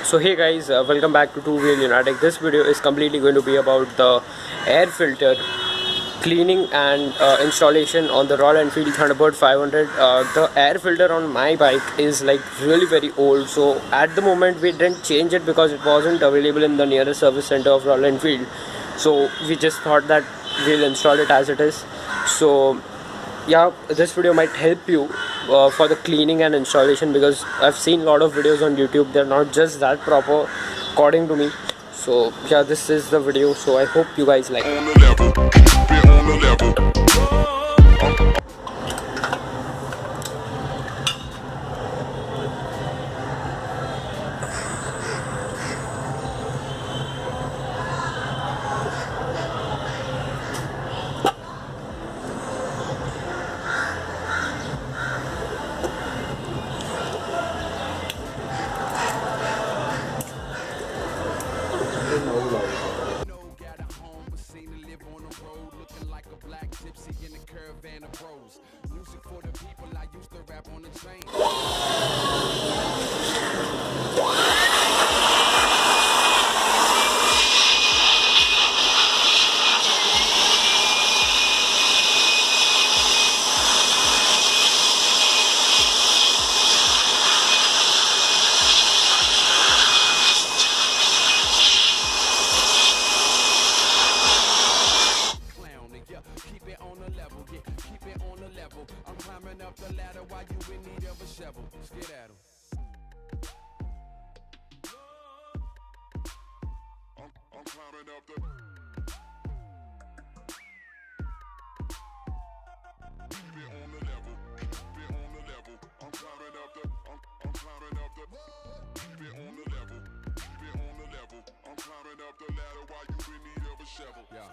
So hey guys, welcome back to Two Wheel United. This video is completely going to be about the air filter cleaning and installation on the Royal Enfield Thunderbird 500. The air filter on my bike is like really very old, so at the moment we didn't change it because it wasn't available in the nearest service center of Royal Enfield. So we just thought that we'll install it as it is. So yeah, this video might help you for the cleaning and installation, because I've seen a lot of videos on YouTube. They're not just that proper according to me. So yeah, this is the video, so I hope you guys like it. Music for the people, I used to rap on the train. Keep it on the level, yeah, keep it on the level. I'm climbing up the ladder while you in need of a shovel. Let's get at 'em. I'm climbing up the. Keep it on the level, keep it on the level. I'm climbing up the. I'm climbing up the. Keep it on the level, keep it on the level. I'm climbing up the ladder while you in need of a shovel. Yeah.